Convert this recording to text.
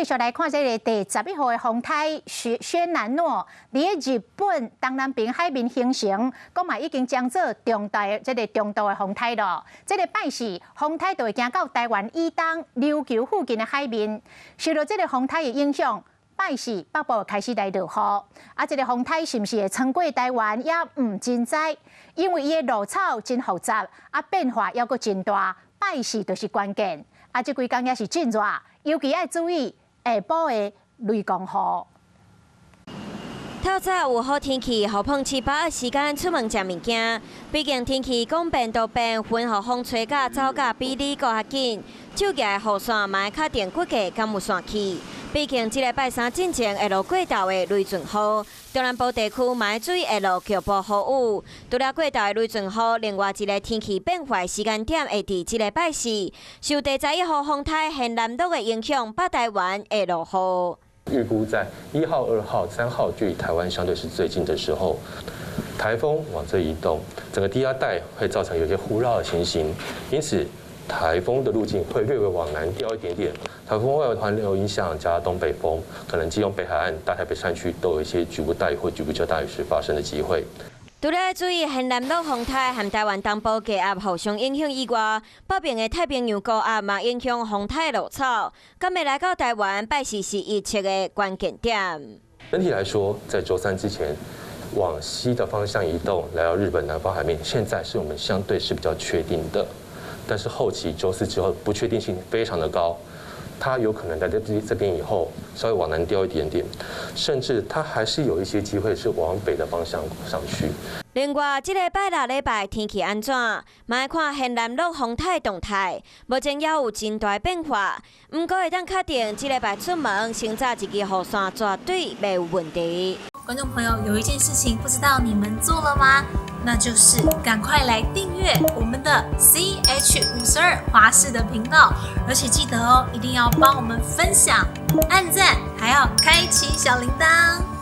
续来看这个第11号的风台轩南诺，伫日本东南边海面形成，讲嘛已经将做重度的风台咯。这个拜四风台就会行到台湾以东琉球附近的海面，受到这个风台的影响。 拜四北部开始来落雨，啊，这个风台是毋是会穿过台湾也唔真知，因为伊的路草真复杂，啊变化还阁真大，拜四就是关键。啊，这几天也是真热，尤其要注意下晡的雷公雨。透早有好天气，互碰7、8时间出门食物件，毕竟天气讲变就变，风和风吹甲走甲比你搁较紧，手举的雨伞嘛会确定骨架敢有散去。 毕竟这礼拜三进前会落过道的雷阵雨，中南部地区嘛要注意会落局部雨。除了过道的雷阵雨，另外一个天气变化时间点会伫这礼拜四，受第11号风台现南陆的影响，北台湾会落雨。预估在1号、2号、3号距离台湾相对是最近的时候，台风往这移动，整个低压带会造成有些忽绕的情形，因此。 台风的路径会略微往南调一点点，台风外围环流影响加东北风，可能基隆北海岸、大台北山区都有一些局部大雨或局部较大雨势发生的机会。除了注意现南陆风台和台湾东部低压互相影响以外，北边的太平洋高压嘛影响风台落草，敢会来到台湾拜四是预测的关键点。整体来说，在周3之前。 往西的方向移动，来到日本南方海面，现在是我们相对是比较确定的。但是后期周4之后，不确定性非常的高，它有可能在这边以后稍微往南调一点点，甚至它还是有一些机会是往北的方向上去。另外，这礼拜6礼拜天气安怎？嘛要看现南陆风台动态，目前也有真大变化。不过会当确定，这礼拜出门先扎一支雨伞，绝对没有问题。 观众朋友，有一件事情不知道你们做了吗？那就是赶快来订阅我们的 CH52华视的频道，而且记得哦，一定要帮我们分享、按赞，还要开启小铃铛。